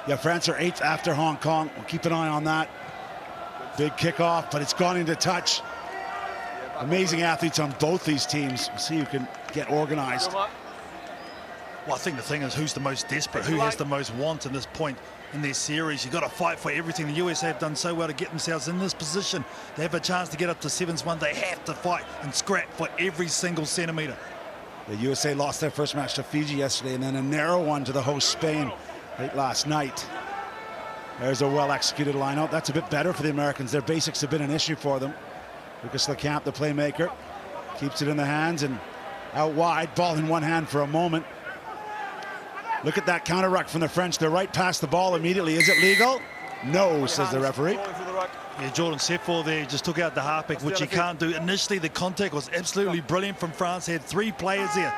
Yeah, France are 8th after Hong Kong. We'll keep an eye on that. Big kickoff, but it's gone into touch. Amazing athletes on both these teams. We'll see who can get organized. Well, I think the thing is who's the most desperate, who has the most want in this point in their series. You've got to fight for everything. The USA have done so well to get themselves in this position. They have a chance to get up to 7-1. They have to fight and scrap for every single centimetre. The USA lost their first match to Fiji yesterday and then a narrow one to the host Spain late last night. There's a well-executed lineup. That's a bit better for the Americans. Their basics have been an issue for them. Lucas Lecamp, the playmaker, keeps it in the hands and out wide. Ball in one hand for a moment. Look at that counter ruck from the French. They're right past the ball immediately. Is it legal? No, says the referee. Yeah, Jordan Sefor there just took out the halfback, which he can't do. Initially, the contact was absolutely brilliant from France. They had 3 players there.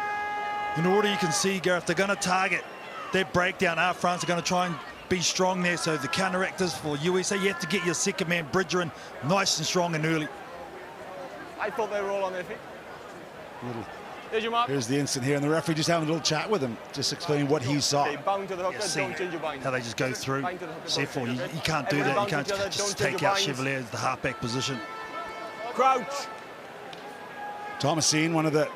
In order, you can see, Gareth, they're going to target that breakdown. France are going to try and be strong there. So the counteractors for USA, you have to get your second man, Bridger, in nice and strong and early. I thought they were all on their feet. There's your mark. Here's the instant here, and the referee just having a little chat with him, just explaining what he saw. They bound to the hooker, don't change your bind. How they just go through. Sefor, you can't do that. You can't just take out Chevalier as the halfback position. Crouch. Thomasine, one of the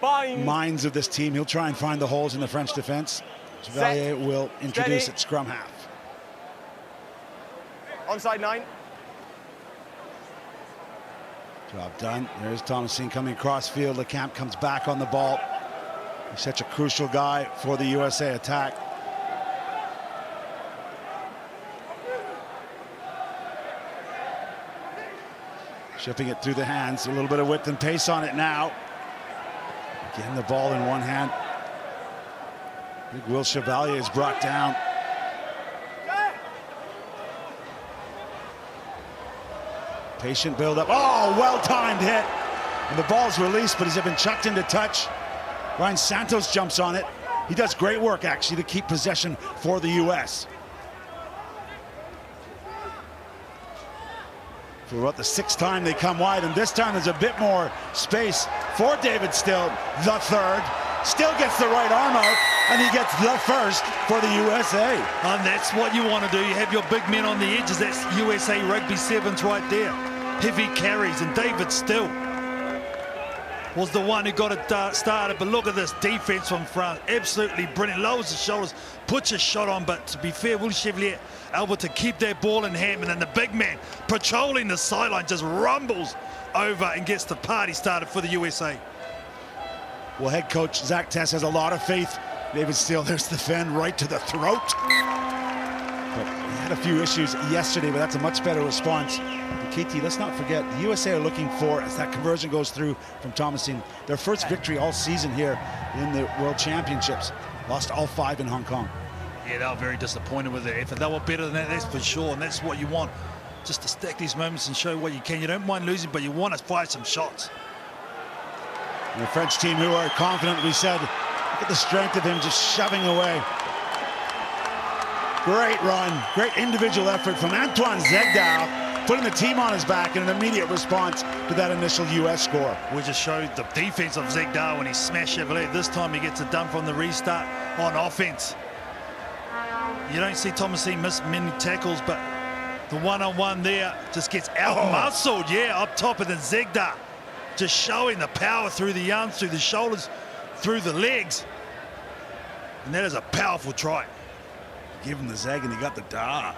minds of this team, he'll try and find the holes in the French defense. Chevalier will introduce at scrum half. Onside 9. Job done. There's Thomasine coming across field. Lecamp comes back on the ball. He's such a crucial guy for the USA attack. Shipping it through the hands. A little bit of width and pace on it now. Again, the ball in one hand. Big Will Chevalier is brought down. Patient build-up. Oh, well-timed hit. And the ball's released, but he's been chucked into touch. Ryan Santos jumps on it. He does great work, actually, to keep possession for the U.S. For about the 6th time they come wide, and this time there's a bit more space for David Still, the third. Still gets the right arm out, and he gets the first for the USA. And that's what you want to do. You have your big men on the edges. That's USA Rugby Sevens right there. Heavy carries, and David Still was the one who got it started. But look at this defense from France. Absolutely brilliant. Lowers the shoulders, puts a shot on, but to be fair, Will Chevalier able to keep that ball in hand, and then the big man patrolling the sideline just rumbles over and gets the party started for the USA. Well, head coach Zach Tess has a lot of faith. David Still, there's the fin right to the throat. But he had a few issues yesterday, but that's a much better response. And KT, let's not forget, the USA are looking for, as that conversion goes through from Thomasine, their first victory all season here in the World Championships. Lost all 5 in Hong Kong. Yeah, they were very disappointed with their effort. They were better than that, that's for sure, and that's what you want. Just to stack these moments and show what you can. You don't mind losing, but you want to fire some shots. And the French team, who are confident, we said, look at the strength of him just shoving away. Great run, great individual effort from Antoine Zegdal, putting the team on his back in an immediate response to that initial U.S. score. We just showed the defense of Zegdal when he smashed Chevalier. This time he gets it done from the restart on offense. You don't see Thomasine miss many tackles, but the one-on-one there just gets out-muscled, yeah, up top, and then Zegdal just showing the power through the arms, through the shoulders, through the legs. And that is a powerful try. Give him the zeg and he got the da.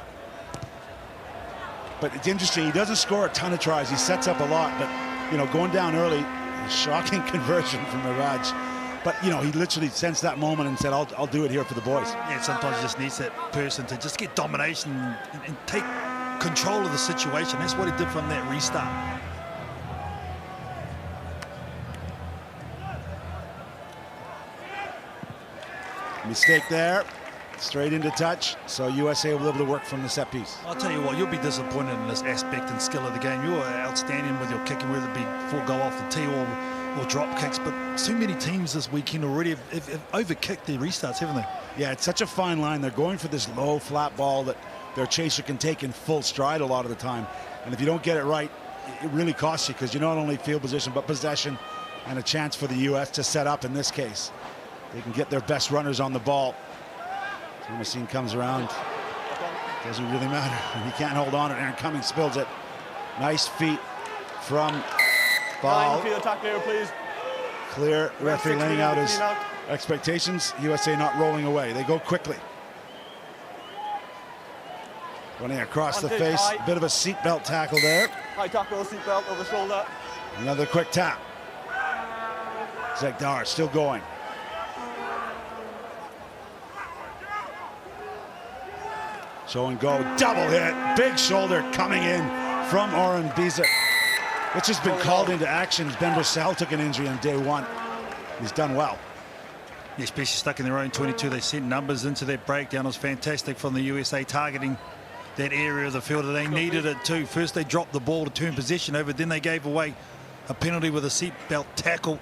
But it's interesting, he doesn't score a ton of tries. He sets up a lot, but, you know, going down early, a shocking conversion from Mirage. But, you know, he literally sensed that moment and said, I'll do it here for the boys. Yeah, sometimes you just needs that person to just get domination and take control of the situation. That's what he did from that restart. Mistake there, straight into touch, so USA will be able to work from the set piece. I'll tell you what, you'll be disappointed in this aspect and skill of the game. You are outstanding with your kicking, whether it be full go off the tee or drop kicks, but so many teams this weekend already have overkicked their restarts, haven't they? Yeah, it's such a fine line. They're going for this low, flat ball that their chaser can take in full stride a lot of the time. And if you don't get it right, it really costs you, because you not only field position, but possession and a chance for the U.S. to set up in this case. They can get their best runners on the ball. Thomasine comes around. Doesn't really matter. He can't hold on, and Aaron Cummings spills it. Nice feet from Ball. Please. Clear. Referee laying out his expectations. USA not rolling away. They go quickly. Running across the face. High. Bit of a seatbelt tackle there. High tackle, seatbelt over shoulder. Another quick tap. Zegdar still going. Show and go. Double hit. Big shoulder coming in from Oren Biza, which has been called into action. Ben Brissell took an injury on day one. He's done well. Yeah, especially stuck in their own 22. They sent numbers into their breakdown. It was fantastic from the USA, targeting that area of the field. They needed it too. First they dropped the ball to turn possession over, then they gave away a penalty with a seatbelt tackle.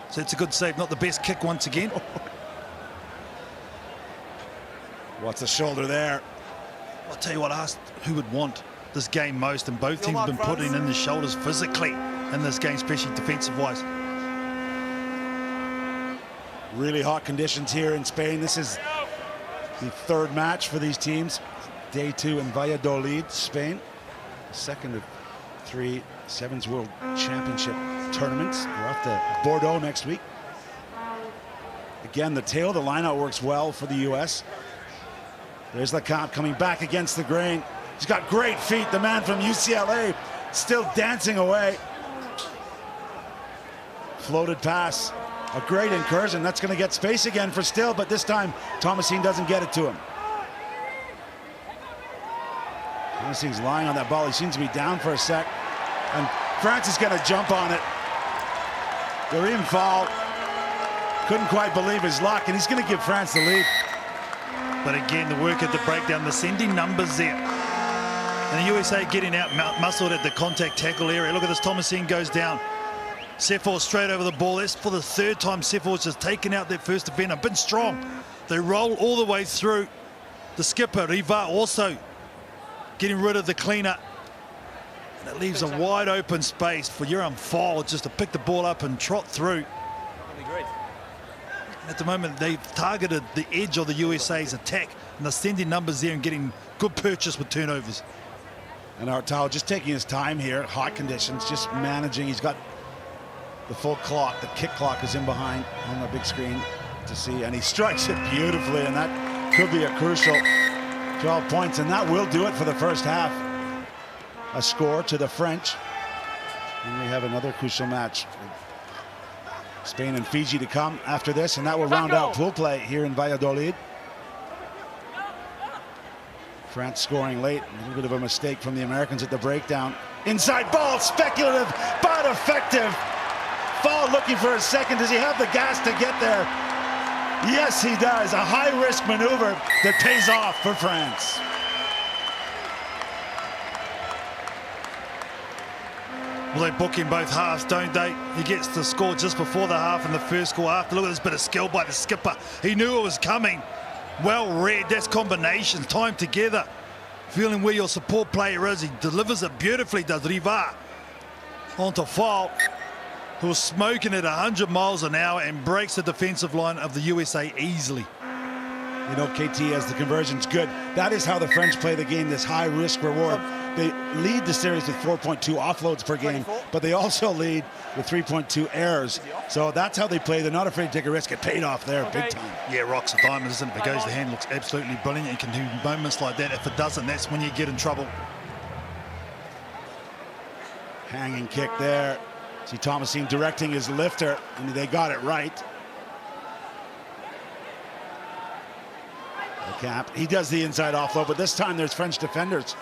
So it's a good save, not the best kick once again. What's the shoulder there? I'll tell you what, I asked who would want this game most, and both teams have been putting in the shoulders physically in this game, especially defensive-wise. Really hot conditions here in Spain. This is the third match for these teams. Day 2 in Valladolid, Spain. Second of 3 Sevens World Championship tournaments. We're off to Bordeaux next week. Again, the tail, the lineout works well for the US. There's Lecomte coming back against the grain. He's got great feet. The man from UCLA still dancing away. Floated pass. A great incursion. That's going to get space again for Still, but this time Thomasine doesn't get it to him. Thomasine lying on that ball. He seems to be down for a sec. And France is going to jump on it. Karim foul. Couldn't quite believe his luck, and he's going to give France the lead. But again, the work at the breakdown, the sending numbers there. And the USA getting out muscled at the contact tackle area. Look at this, Thomasine goes down. Sefor straight over the ball. That's for the third time Sefor's just taken out that first defender. Been strong. They roll all the way through. The skipper, Riva, also getting rid of the cleaner. And it leaves a wide open space for Yoram Fall just to pick the ball up and trot through. At the moment, they've targeted the edge of the USA's attack, and they're sending numbers there and getting good purchase with turnovers. And Artao just taking his time here, hot conditions, just managing. He's got the full clock. The kick clock is in behind on the big screen to see, and he strikes it beautifully, and that could be a crucial 12 points, and that will do it for the first half. A score to the French, and we have another crucial match. Spain and Fiji to come after this, and that will round out pool play here in Valladolid. France scoring late, a little bit of a mistake from the Americans at the breakdown. Inside ball, speculative but effective. Fall looking for a second. Does he have the gas to get there? Yes, he does. A high-risk maneuver that pays off for France. Well, they book in both halves, don't they? He gets the score just before the half and the first score after. Look at this bit of skill by the skipper. He knew it was coming. Well read. That's combinations, time together. Feeling where your support player is. He delivers it beautifully, does Riva. Onto Fall, who was smoking at 100 miles an hour and breaks the defensive line of the USA easily. You know, KT, as the conversion's good. That is how the French play the game, this high risk reward. They lead the series with 4.2 offloads per game, but they also lead with 3.2 errors. So that's how they play. They're not afraid to take a risk. It paid off there big time. Yeah, rocks a diamond, isn't it? If it goes, the hand looks absolutely brilliant. You can do moments like that. If it doesn't, that's when you get in trouble. Hanging kick there. See Thomasine directing his lifter, and they got it right. Cap. He does the inside offload, but this time there's French defenders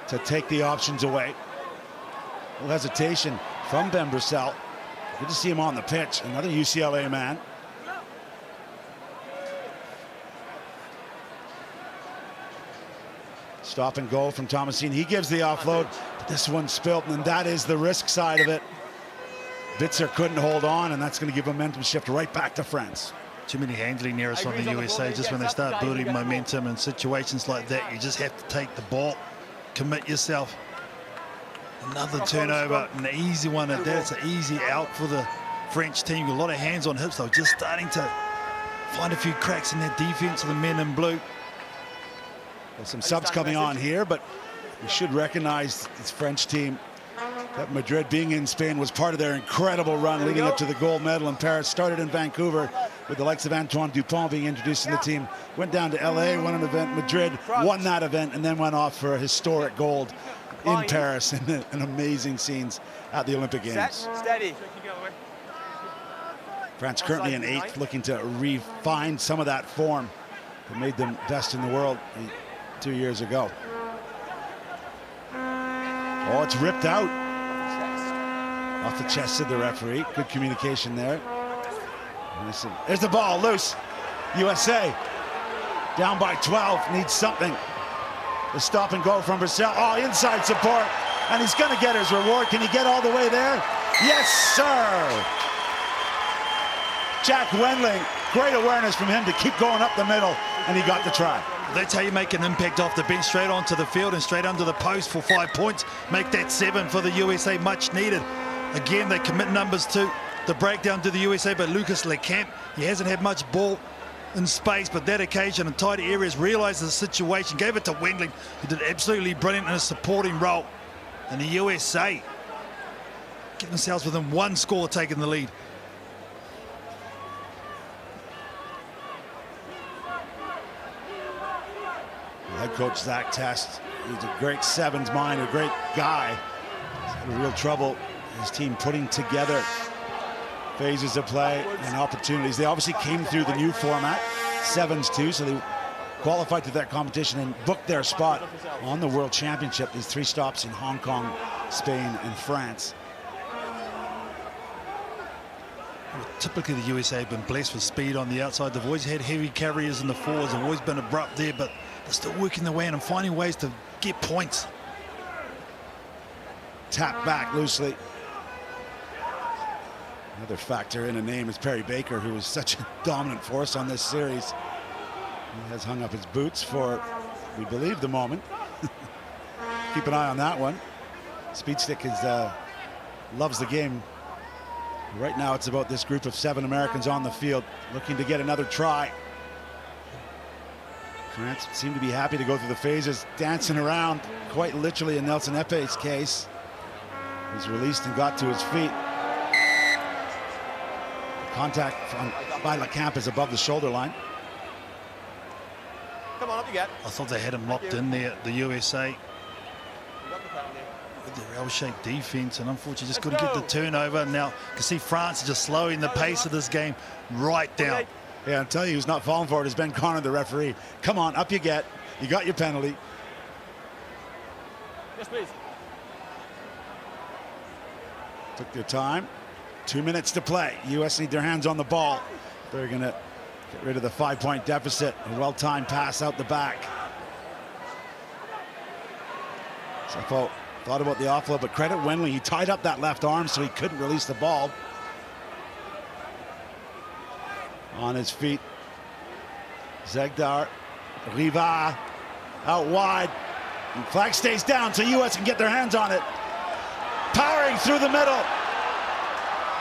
to take the options away. A little hesitation from Ben Brissell. Good to see him on the pitch. Another UCLA man. Stop and go from Thomasine. He gives the offload, but this one's spilt, and that is the risk side of it. Bitzer couldn't hold on, and that's going to give momentum shift right back to France. Too many handling errors on the USA. Just when they start building momentum in situations like that, you just have to take the ball, commit yourself. Another turnover, an easy one at that. It's an easy out for the French team. A lot of hands on hips, though, just starting to find a few cracks in their defense of the men in blue. There's some subs coming on here, but we should recognize this French team. That Madrid being in Spain was part of their incredible run leading up to the gold medal in Paris. Started in Vancouver with the likes of Antoine Dupont being introduced in the team. Went down to LA, won an event, Madrid, won that event, and then went off for a historic gold in Paris and amazing scenes at the Olympic Games. Steady. France currently in 8th, looking to refine some of that form that made them best in the world 2 years ago. Oh, it's ripped out. Off the chest of the referee. Good communication there. There's the ball, loose. USA down by 12, needs something. The stop and go from Brissell. Oh, inside support. And he's going to get his reward. Can he get all the way there? Yes, sir. Jack Wendling, great awareness from him to keep going up the middle, and he got the try. That's how you make an impact off the bench, straight onto the field and straight under the post for 5 points. Make that 7 for the USA, much needed. Again, they commit numbers to the breakdown to the USA, but Lucas Lecamp, he hasn't had much ball in space, but that occasion in tight areas, realized the situation, gave it to Wendling, who did absolutely brilliant in a supporting role. And the USA get themselves within 1 score, taking the lead. Head coach Zach Test, he's a great sevens mind, a great guy. He's had real trouble his team putting together phases of play and opportunities. They obviously came through the new format, sevens too, so they qualified to that competition and booked their spot on the World Championship. These 3 stops in Hong Kong, Spain, and France. Well, typically the USA have been blessed with speed on the outside. They've always had heavy carriers in the forwards, they've always been abrupt there, but they're still working their way in and finding ways to get points. Tap back loosely. Another factor in a name is Perry Baker, who was such a dominant force on this series. He has hung up his boots for, we believe, the moment. Keep an eye on that one. Speedstick is loves the game. Right now it's about this group of 7 Americans on the field looking to get another try. France seem to be happy to go through the phases, dancing around, quite literally in Nelson Epe's case. He's released and got to his feet. Contact by Lecamp is above the shoulder line. Come on, up you get. I thought they had him locked in there, the USA. With their L-shaped defense, and unfortunately just couldn't get the turnover. Now you can see France is just slowing the pace of this game right down. Yeah, I'll tell you who's not falling for it is Ben Connor, the referee. Come on, up you get. You got your penalty. Yes, please. Took their time. 2 minutes to play. US need their hands on the ball. They're going to get rid of the 5-point deficit. A well-timed pass out the back. So I thought about the offload, but credit Wendling. He tied up that left arm so he couldn't release the ball. On his feet. Zegdar. Riva. Out wide. And flag stays down so US can get their hands on it. Powering through the middle.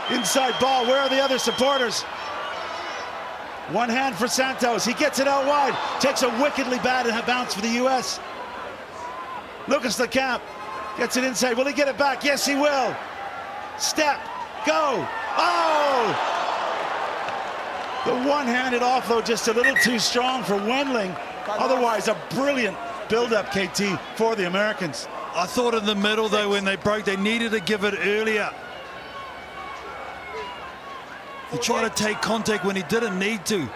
Inside ball. Where are the other supporters? One hand for Santos. He gets it out wide. Takes a wickedly bad bounce for the US. Lucas Lecamp gets it inside. Will he get it back? Yes, he will. Step. Go. Oh! The one-handed offload just a little too strong for Wendling. Otherwise, a brilliant build-up, KT, for the Americans. I thought in the middle, though, when they broke, they needed to give it earlier. He tried to take contact when he didn't need to.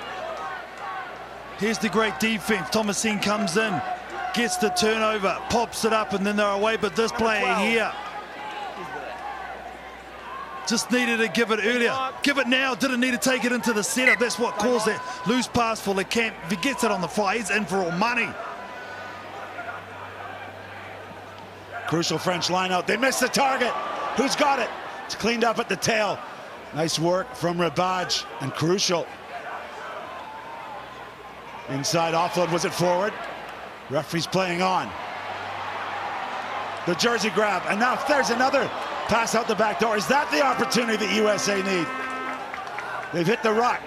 Here's the great defense. Thomasin comes in, gets the turnover, pops it up, and then they're away. But this player here just needed to give it earlier. Give it now. Didn't need to take it into the setup. That's what caused that loose pass for Lecamp. If he gets it on the fly, he's in for all money. Crucial French line out. They missed the target. Who's got it? It's cleaned up at the tail. Nice work from Rabaj and Crucial. Inside offload, was it forward? Referee's playing on. The jersey grab, and now there's another pass out the back door. Is that the opportunity that USA need? They've hit the ruck.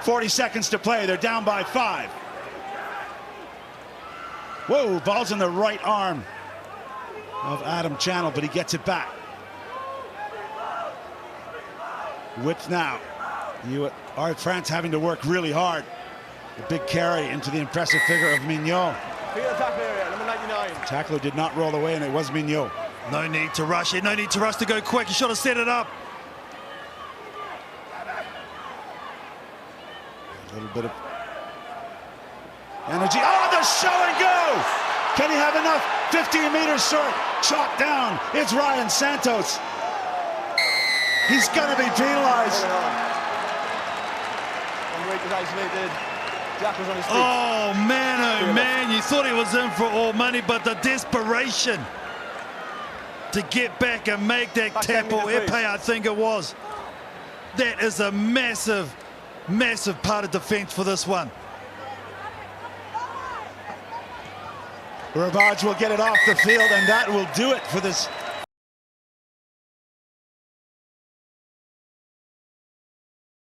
40 seconds to play, they're down by 5. Whoa, ball's in the right arm of Adam Channel, but he gets it back. Width now. France having to work really hard. The big carry into the impressive figure of Mignot. Tackle area, number 99. Tackler did not roll away, and it was Mignot. No need to rush it. No need to rush to go quick. He should have set it up. A little bit of energy. Oh, the show and go! Can he have enough? 15 meters short. Chalked down. It's Ryan Santos. He's going to be penalized. Jack was on his feet. Oh, man, you thought he was in for all money, but the desperation to get back and make that tackle, Epe, I think it was. That is a massive, massive part of defense for this one. Ravage will get it off the field, and that will do it for this